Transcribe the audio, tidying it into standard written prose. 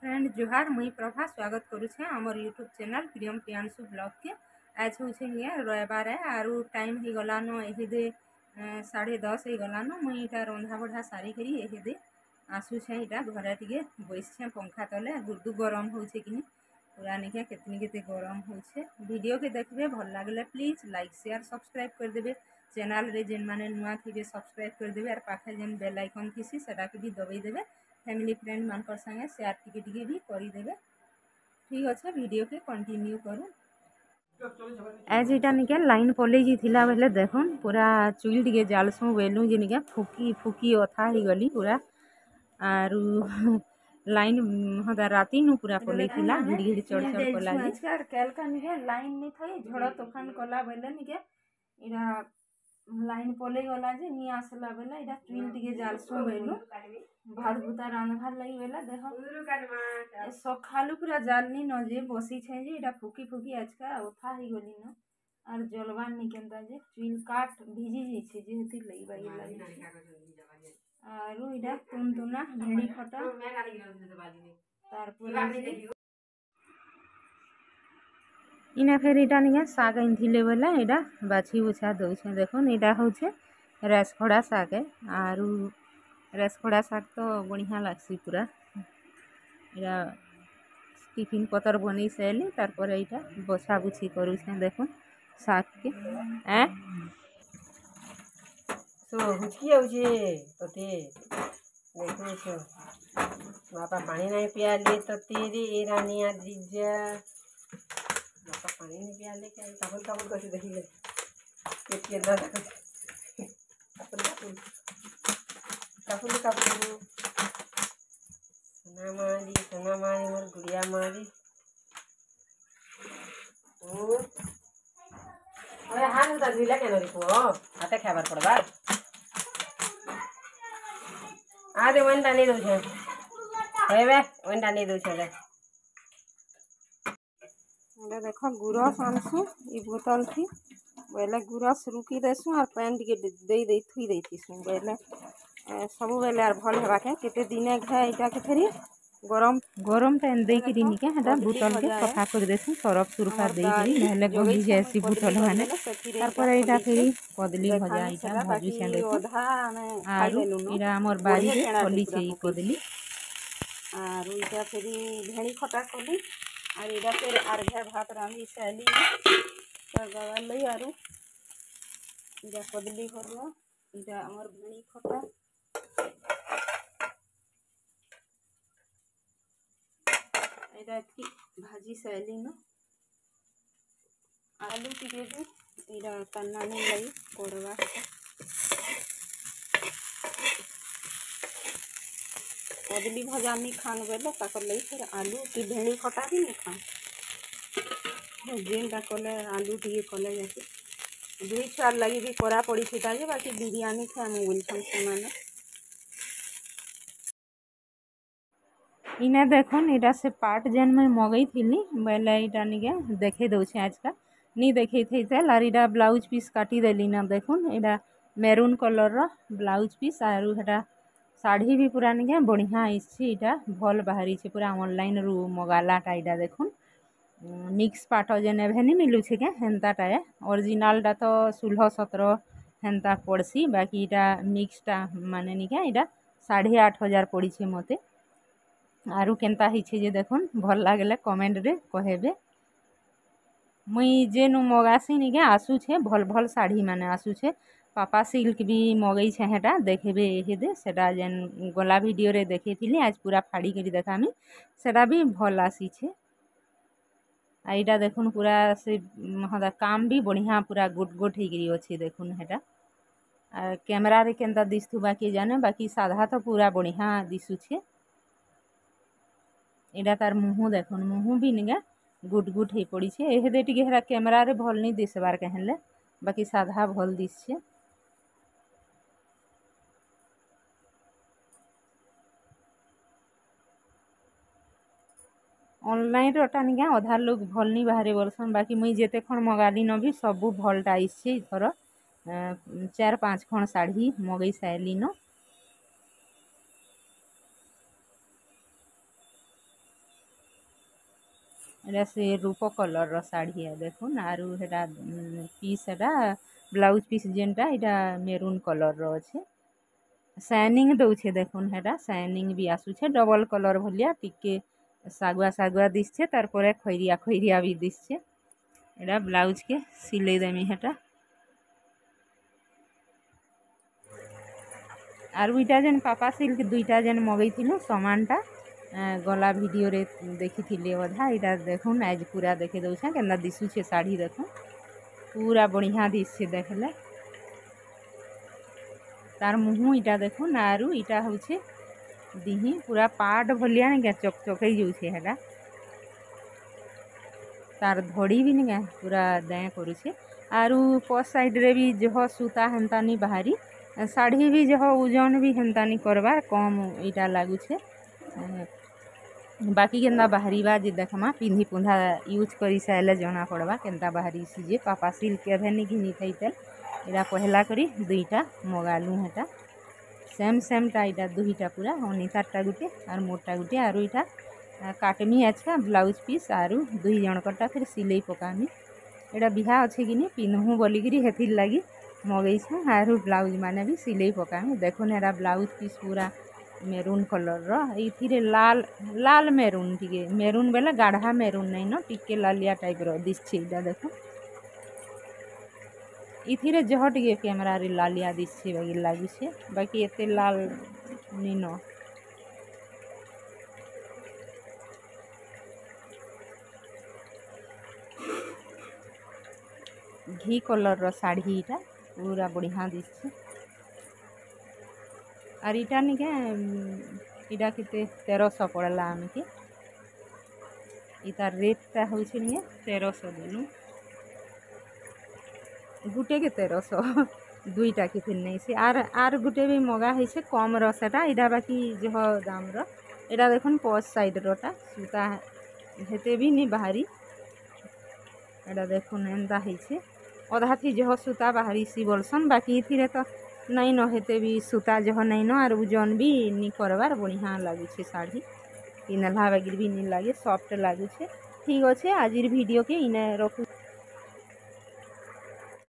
Friend जुहार मुई प्रभा स्वागत करुछे हमर यूट्यूब चैनल प्रियम प्रियांशु ब्लॉग के। आज हूँ रविवार है आरु टाइम हो गलान एहेदे 10:30 हो गलान। मुई इटा रंधा बढ़ा सारी करी एहेदे आसुछे इटा घरे टिके बैठे पंखा तले गुर्दु गरम होछे कि पूरा निके केतनी केते गरम होछे। वीडियो के देखबे भल लागले प्लीज लाइक शेयर सब्सक्राइब कर देबे। चैनल रे जेन माने नुआ थिबे सब्सक्राइब कर देबे और पाखे जेन बेल आइकन थिसी सेटा के भी दबाई देबे। फैमिली फ्रेंड मानकर संगे शेयर टिके भी करदेवे। ठीक अच्छे वीडियो के कंटिन्यू करूँ। एज इटा निके लाइन पलि थिला बेले देखुन पूरा चुल टिके जालसु बेलु जे निके फुकी फुकी अथा ही गली पूरा आरु लाइन हदा राती नु पूरा पलि थिला घिड़ी घिड़ी चढ़ चढ़ कला जे आजकार केल का निके लाइन नि थई झड़ तूफान कला बेले निके इरा लाइन पलि गला जे नि आसला बेले इरा चुल टिके जालसु बेलु भात भूता रांधवार लगी बेला देख सखालू पूरा जालनी न जे बसी छे जे इटा फुकी फुकी आजका उठा ही गली न और जलवान नि केनता जे चुल काट भिजी जी छे जे हेती लई बाई लगी आरु इटा तुनतुना भेड़ी खटा तारपुर इना फेर इटा निके साग आनथिले बेला इटा बाछी बुछा दउछे। देखुन इटा होछे रेसखड़ा साग आरु रेसखड़ा साग तो बढ़िया लागसी पूरा इरा टिफिन पतर बनी साइली तारपर इटा बछा बुछी करूछे। देखुन साग के सो हुचकी आउछे तते देखो सो बापा पानी नहीं पियाले तते रे ए रानिया जीजा बापा पानी नहीं पियाले क्या काबुल काबुल करके देखिले के दर्द काबुल काबुल काबुल सोना मारी मोर गुड़िया मारी ओए हाथ उधर ढीला केन रिपो हाथे खाबार पड़बा आदे वन टानी दउ छे हेबे वन टानी दउ छे ले एटा देखो गुरस आनसु ई बोतल थी बेले गुरस रुकी देसु और पैन टिके दे थुई देथिसु बेले सब बेले आर भल हेबा के केते दिने घे इटा के फेरी गरम गरम पैन दे कि निके हटा बोतल के सफा कर देसु सरफ सुरफा दे कि नहले गली जैसी बोतल माने तार पर इटा फेरी कदली भजा इटा भजु से देखो आरु इरा हमर बाड़ी रे फली छे ई कदली आरु इटा फेरी भेड़ी खटा कली और इधर फिर अर्घ्य भात रांधी सैली गवाल लई आरु इधर कदली भरलो इधर हमर भेड़ी खटा इधर की भाजी सैली न आलू टिके दे इधर तन्ना नहीं लई कोड़वा कदली भजा नहीं खान बेले ताकर लई फिर आलू की भेड़ी खटा भी नहीं खान जेनटा कले आलू टिके कले जैसे दुई छुआर लगी भी करा पड़ी था जे बाकी बिरयानी थे हम बोलछन से माने इने देखुन इटा से पार्ट जेन मैं मगई थिली बेले इटा निके देखे दउछे आज का नी देखे थे तेल और इटा ब्लाउज पीस काटी देली ना। देखुन इटा मेरून कलर रो ब्लाउज पीस आरु हेटा साड़ी भी पूरा निके बढ़िया आइछि इटा भल बाहरी छे पूरा ऑनलाइन रु मगालाटा इटा देखुन मिक्स पाट जेन एभेनी मिलू छे के हेंताटा ओरिजिनल टा तो 16-17 हेंता पड़सी बाकी इटा मिक्सटा माने निके इटा 8,500 पड़ी छे मते आरु केनता ही छे जे देखुन भल लागले कमेंट रे कहेबे। मुई जेनु मगासी निके आसु छे भल भल साड़ी माने आसु छे पापा सिल्क भी मगई छे हेटा देखेबे हेदे सेटा जेन गला वीडियो रे देखेथिली आज पूरा फाड़ी करी देखामी सेटा भी भल आसी छे। आइटा देखुन पूरा से हदा काम भी बढ़िया पूरा गुट गुट ही गिरी अछि देखुन हेटा कैमरा रे केनता दिसथु बाकी जाने बाकी साधा तो पूरा बढ़िया दिसु छे। इटा तार मुहु देखुन मुहु भी निगे गुट गुट ही पड़ी छे एहेदे टिके हेरा कैमरा रे भल नहीं दिसबार कहले बाकी साधा भल दिस छे। ऑनलाइन रोटा निके अधा लोग भल नहीं बाहरी बोलसन बाकी मुई जेते खण मगाली न भी सबू भलटा आइछे इथर 4-5 खण साड़ी मगई साइली न एटा से रूप कलर शाढ़ी है देखुन आरु हेटा पीस हेटा ब्लाउज पीस जेनटा एटा मेरून कलर अच्छे शाइनिंग दौछे देखुन हेटा शाइनिंग भी आसुछे डबल कलर भलिया टिके सागुआ सागुआ दिशे तार परे खैरिया खैरिया भी दिशे एटा ब्लाउज के सिले देमी हेटा आरु इटा जेन पापा सिल्क दुईटा जेन मगैथिलु सामानटा गला वीडियो रे देखी अधा इटा देखुन आज पूरा देखे दौछे केन्ता दिशुछे साड़ी देखुन पूरा बढ़िया दिशे देखले तार मुँह इटा देखुन आरु इटा होछे दिही पूरा पाट भलिया ने चकचकई जाउछे हेटा तार धड़ी भी नहीं पूरा दाएँ करुछे आरु पस साइड रे भी जह सूता हेन्ता नहीं बाहरी साड़ी भी जह ओजन भी हेन्ता नहीं करबार कम इटा लागुछे बाकी केन्ता बाहरीबा जे देखमा पिंधी पुंधा यूज करी सारे जना पड़वा केन्ता बाहरी सीजे पापा सिल्क के नहीं घिनी थैतेल इटा पहला करी दुईटा मगालू हेटा सेम सेम टा इटा दुईटा पूरा अनितारटा गुटे और मोटा गुटे आरु इटा काटमी अच्छा ब्लाउज पीस आरु दुई जनकटा फिर सिलाई पकामी एटा बिहा अच्छे कि नहीं पिंधमु बोलिकी हेथिर लगी मगैछूँ आरु ब्लाउज माने भी सिलाई पकामी देखुन एरा ब्लाउज पीस पूरा मेरून कलर रे लाल लाल मेरून टिके मेरून बेले गाढ़ा मेरून नहीं न टिके लालिया टाइप रो दिशे इटा देखो इथिरे जह टिके कैमरा रे लालिया दिशे बाकी लागुछे बाकी एते लाल नहीं न घी कलर रो साड़ी इटा पूरा बढ़िया दिशे आर इटा निके इटा केते 1300 पड़ला आमके इतार रेटटा होछे निके 1300 देलु गुटे के 1300 दुईटा के फिर नहीं से आर गुटे भी मगा है कम रसेटा इटा बाकी जह दाम रो एटा देखुन पस साइड रोटा सूता हेते भी नहीं बाहरी एटा देखुन एंता है अधा थी जह सूता बाहरी सी बोलसन बाकी थी तो नहीं न हेते भी सूता जह नहीं न आर ओजन भी नहीं करबार बढ़िया लगुछे साड़ी पिंधला बागिर भी नहीं लगे सॉफ्ट लगुछे ठीक अच्छे आज वीडियो के इने रखु।